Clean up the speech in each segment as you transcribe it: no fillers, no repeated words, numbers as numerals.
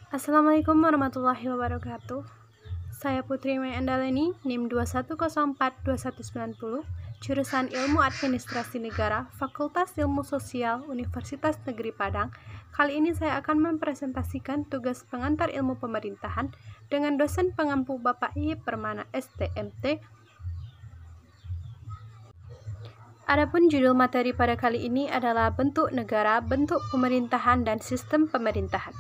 Assalamualaikum warahmatullahi wabarakatuh. Saya Putri May Andaleni, NIM 2104219, jurusan Ilmu Administrasi Negara, Fakultas Ilmu Sosial, Universitas Negeri Padang. Kali ini saya akan mempresentasikan tugas pengantar ilmu pemerintahan dengan dosen pengampu Bapak I. Permana STMT. Adapun judul materi pada kali ini adalah bentuk negara, bentuk pemerintahan, dan sistem pemerintahan.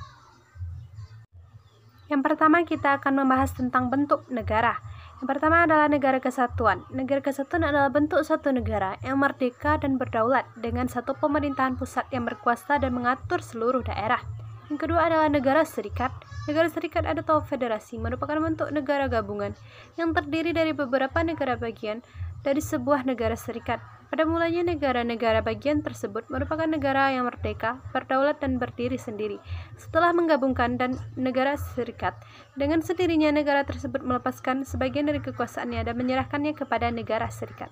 Yang pertama kita akan membahas tentang bentuk negara. Yang pertama adalah negara kesatuan. Negara kesatuan adalah bentuk suatu negara yang merdeka dan berdaulat dengan satu pemerintahan pusat yang berkuasa dan mengatur seluruh daerah. Yang kedua adalah negara serikat. Negara serikat atau federasi merupakan bentuk negara gabungan yang terdiri dari beberapa negara bagian dari sebuah negara serikat. Pada mulanya negara-negara bagian tersebut merupakan negara yang merdeka, berdaulat dan berdiri sendiri. Setelah menggabungkan dan negara serikat, dengan sendirinya negara tersebut melepaskan sebagian dari kekuasaannya dan menyerahkannya kepada negara serikat.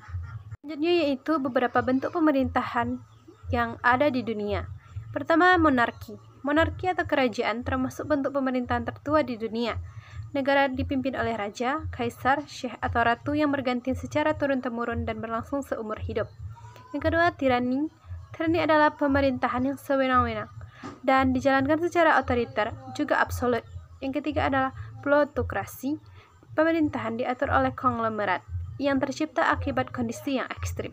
Selanjutnya yaitu beberapa bentuk pemerintahan yang ada di dunia. Pertama, monarki. Monarki atau kerajaan termasuk bentuk pemerintahan tertua di dunia. Negara dipimpin oleh raja, kaisar, syekh atau ratu yang berganti secara turun-temurun dan berlangsung seumur hidup. Yang kedua, tirani. Tirani adalah pemerintahan yang sewenang-wenang dan dijalankan secara otoriter, juga absolut. Yang ketiga adalah plutokrasi. Pemerintahan diatur oleh konglomerat yang tercipta akibat kondisi yang ekstrim.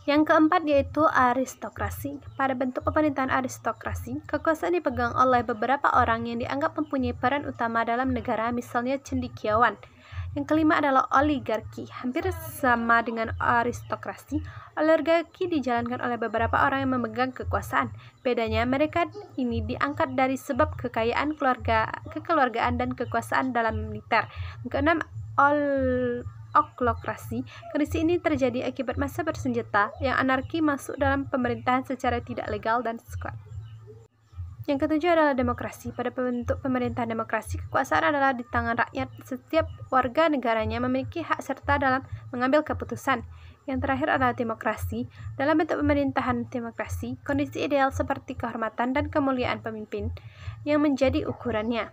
Yang keempat yaitu aristokrasi. Pada bentuk pemerintahan aristokrasi, kekuasaan dipegang oleh beberapa orang yang dianggap mempunyai peran utama dalam negara, misalnya cendekiawan. Yang kelima adalah oligarki. Hampir sama dengan aristokrasi, oligarki dijalankan oleh beberapa orang yang memegang kekuasaan. Bedanya, mereka ini diangkat dari sebab kekayaan, kekeluargaan, dan kekuasaan dalam militer. Yang keenam, oklokrasi. Kondisi ini terjadi akibat massa bersenjata yang anarki masuk dalam pemerintahan secara tidak legal dan sekuat. Yang ketujuh adalah demokrasi. Pada bentuk pemerintahan demokrasi, kekuasaan adalah di tangan rakyat. Setiap warga negaranya memiliki hak serta dalam mengambil keputusan. Yang terakhir adalah demokrasi. Dalam bentuk pemerintahan demokrasi, kondisi ideal seperti kehormatan dan kemuliaan pemimpin yang menjadi ukurannya.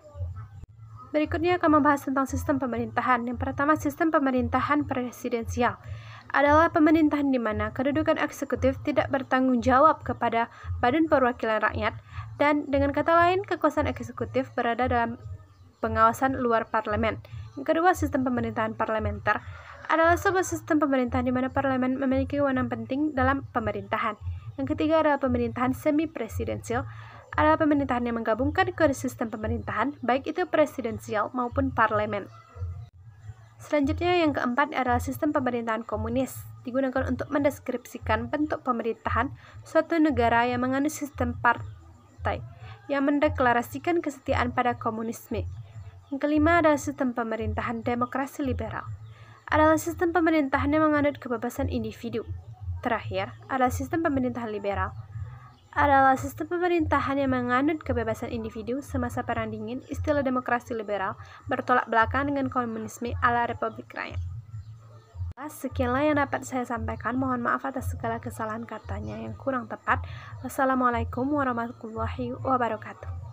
Berikutnya akan membahas tentang sistem pemerintahan. Yang pertama, sistem pemerintahan presidensial adalah pemerintahan di mana kedudukan eksekutif tidak bertanggung jawab kepada Badan Perwakilan Rakyat, dan dengan kata lain, kekuasaan eksekutif berada dalam pengawasan luar parlemen. Yang kedua, sistem pemerintahan parlementer adalah sebuah sistem pemerintahan di mana parlemen memiliki wewenang penting dalam pemerintahan. Yang ketiga adalah pemerintahan semi-presidensial, adalah pemerintahan yang menggabungkan kedua sistem pemerintahan, baik itu presidensial maupun parlemen. Selanjutnya yang keempat adalah sistem pemerintahan komunis, digunakan untuk mendeskripsikan bentuk pemerintahan suatu negara yang menganut sistem partai, yang mendeklarasikan kesetiaan pada komunisme. Yang kelima adalah sistem pemerintahan demokrasi liberal, adalah sistem pemerintahan yang menganut kebebasan individu. Terakhir adalah sistem pemerintahan liberal, adalah sistem pemerintahan yang menganut kebebasan individu semasa Perang Dingin. Istilah demokrasi liberal bertolak belakang dengan komunisme ala Republik Rakyat. Sekianlah yang dapat saya sampaikan. Mohon maaf atas segala kesalahan katanya yang kurang tepat. Wassalamualaikum warahmatullahi wabarakatuh.